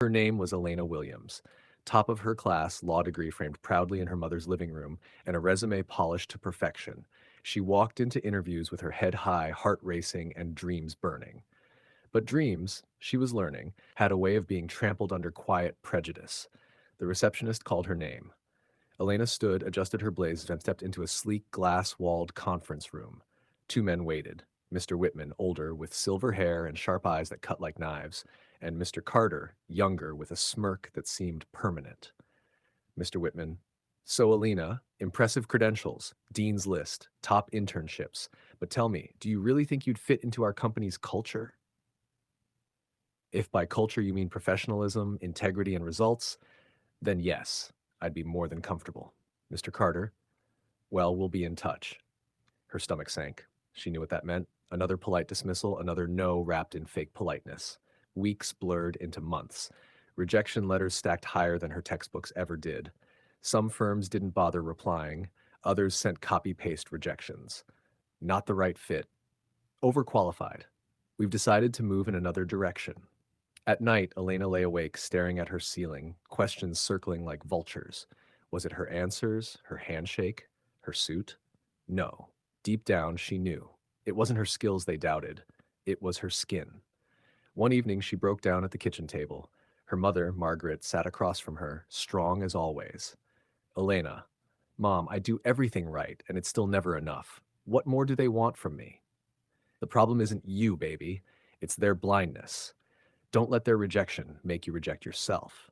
Her name was Elena Williams, top of her class, law degree framed proudly in her mother's living room, and a resume polished to perfection. She walked into interviews with her head high, heart racing, and dreams burning. But dreams, she was learning, had a way of being trampled under quiet prejudice. The receptionist called her name. Elena stood, adjusted her blazer, and stepped into a sleek, glass-walled conference room. Two men waited. Mr. Whitman, older, with silver hair and sharp eyes that cut like knives, and Mr. Carter, younger, with a smirk that seemed permanent. Mr. Whitman, so Alina, impressive credentials, dean's list, top internships. But tell me, do you really think you'd fit into our company's culture? If by culture you mean professionalism, integrity, and results, then yes, I'd be more than comfortable. Mr. Carter, well, we'll be in touch. Her stomach sank. She knew what that meant. Another polite dismissal, another no wrapped in fake politeness. Weeks blurred into months. Rejection letters stacked higher than her textbooks ever did. Some firms didn't bother replying. Others sent copy-paste rejections. Not the right fit. Overqualified. We've decided to move in another direction. At night, Elena lay awake, staring at her ceiling, questions circling like vultures. Was it her answers, her handshake, her suit? No. Deep down, she knew. It wasn't her skills they doubted. It was her skin. One evening, she broke down at the kitchen table. Her mother, Margaret, sat across from her, strong as always. Elena, Mom, I do everything right, and it's still never enough. What more do they want from me? The problem isn't you, baby. It's their blindness. Don't let their rejection make you reject yourself.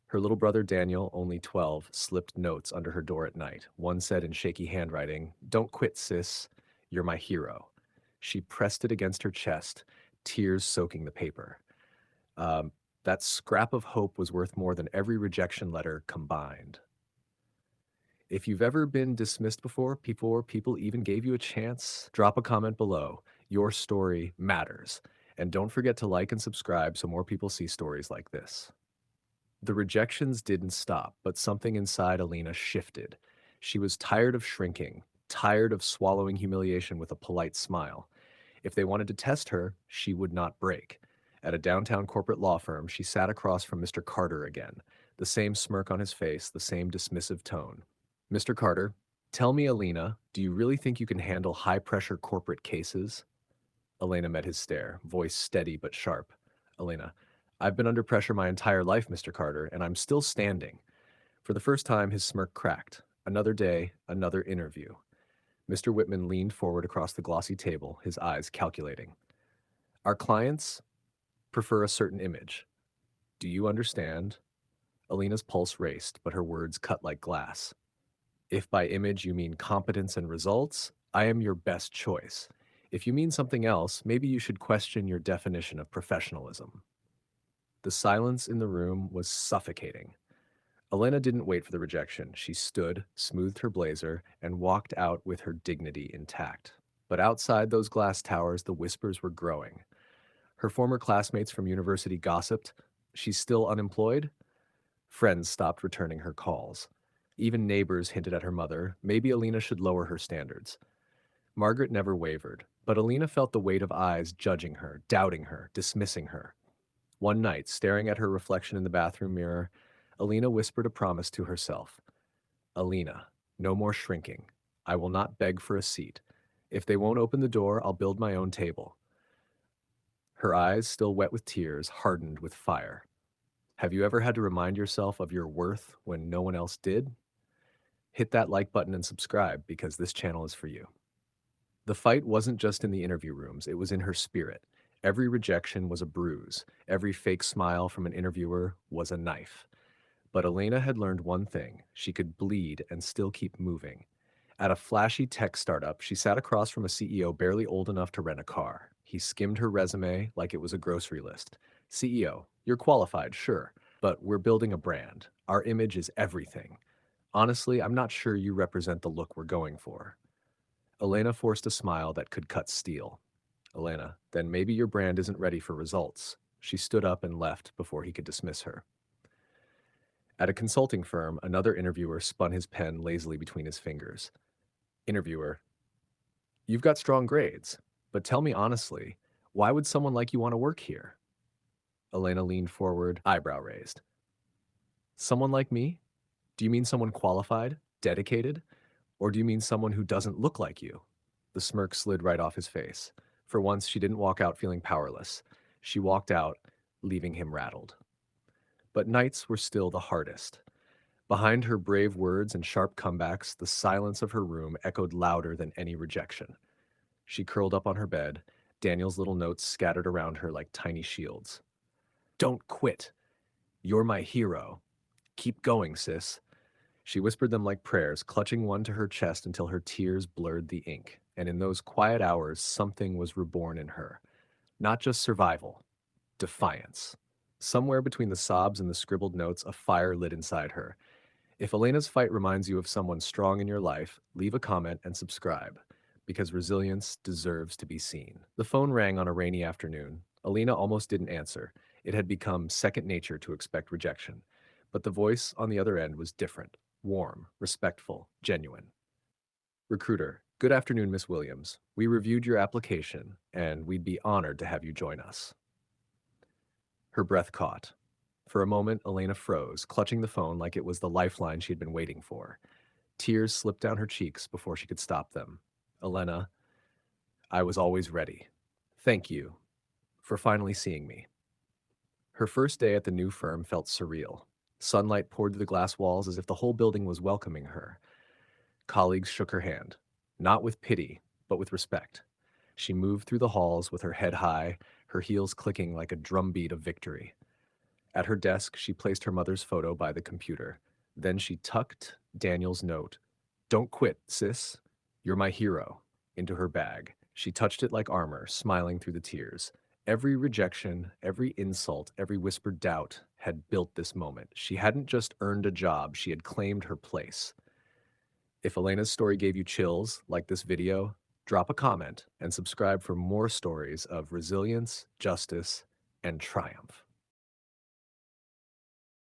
Her little brother Daniel, only 12, slipped notes under her door at night. One said in shaky handwriting, "Don't quit, sis. You're my hero." She pressed it against her chest, tears soaking the paper. That scrap of hope was worth more than every rejection letter combined. If you've ever been dismissed before people even gave you a chance, drop a comment below. Your story matters. And don't forget to like and subscribe so more people see stories like this. The rejections didn't stop, but something inside Alina shifted. She was tired of shrinking, tired of swallowing humiliation with a polite smile. If they wanted to test her, she would not break. At a downtown corporate law firm, she sat across from Mr. Carter again, the same smirk on his face, the same dismissive tone. Mr. Carter, tell me, Alina, do you really think you can handle high-pressure corporate cases? Elena met his stare, voice steady but sharp. Elena, I've been under pressure my entire life, Mr. Carter, and I'm still standing. For the first time, his smirk cracked. Another day, another interview. Mr. Whitman leaned forward across the glossy table, his eyes calculating. Our clients prefer a certain image. Do you understand? Alina's pulse raced, but her words cut like glass. If by image you mean competence and results, I am your best choice. If you mean something else, maybe you should question your definition of professionalism. The silence in the room was suffocating. Elena didn't wait for the rejection. She stood, smoothed her blazer, and walked out with her dignity intact. But outside those glass towers, the whispers were growing. Her former classmates from university gossiped. She's still unemployed? Friends stopped returning her calls. Even neighbors hinted at her mother. Maybe Alina should lower her standards. Margaret never wavered, but Alina felt the weight of eyes judging her, doubting her, dismissing her. One night, staring at her reflection in the bathroom mirror, Alina whispered a promise to herself. Alina, no more shrinking. I will not beg for a seat. If they won't open the door, I'll build my own table. Her eyes, still wet with tears, hardened with fire. Have you ever had to remind yourself of your worth when no one else did? Hit that like button and subscribe because this channel is for you. The fight wasn't just in the interview rooms, it was in her spirit. Every rejection was a bruise. Every fake smile from an interviewer was a knife. But Elena had learned one thing. She could bleed and still keep moving. At a flashy tech startup, she sat across from a CEO barely old enough to rent a car. He skimmed her resume like it was a grocery list. CEO, you're qualified, sure, but we're building a brand. Our image is everything. Honestly, I'm not sure you represent the look we're going for. Elena forced a smile that could cut steel. Elena, then maybe your brand isn't ready for results. She stood up and left before he could dismiss her. At a consulting firm, another interviewer spun his pen lazily between his fingers. Interviewer, you've got strong grades, but tell me honestly, why would someone like you want to work here? Elena leaned forward, eyebrow raised. Someone like me? Do you mean someone qualified, dedicated? Or do you mean someone who doesn't look like you? The smirk slid right off his face. For once, she didn't walk out feeling powerless. She walked out, leaving him rattled. But nights were still the hardest. Behind her brave words and sharp comebacks, the silence of her room echoed louder than any rejection. She curled up on her bed, Daniel's little notes scattered around her like tiny shields. Don't quit. You're my hero. Keep going, sis. She whispered them like prayers, clutching one to her chest until her tears blurred the ink. And in those quiet hours, something was reborn in her. Not just survival, defiance. Somewhere between the sobs and the scribbled notes, a fire lit inside her. If Elena's fight reminds you of someone strong in your life, leave a comment and subscribe, because resilience deserves to be seen. The phone rang on a rainy afternoon. Elena almost didn't answer. It had become second nature to expect rejection. But the voice on the other end was different, warm, respectful, genuine. Recruiter, good afternoon, Miss Williams. We reviewed your application, and we'd be honored to have you join us. Her breath caught. For a moment, Elena froze, clutching the phone like it was the lifeline she had been waiting for. Tears slipped down her cheeks before she could stop them. Elena, I was always ready. Thank you for finally seeing me. Her first day at the new firm felt surreal. Sunlight poured through the glass walls as if the whole building was welcoming her. Colleagues shook her hand, not with pity, but with respect. She moved through the halls with her head high, her heels clicking like a drumbeat of victory. At her desk, she placed her mother's photo by the computer. Then she tucked Daniel's note, Don't quit, sis. You're my hero, into her bag. She touched it like armor, smiling through the tears. Every rejection, every insult, every whispered doubt had built this moment. She hadn't just earned a job, she had claimed her place. If Elena's story gave you chills, like this video, drop a comment and subscribe for more stories of resilience, justice, and triumph.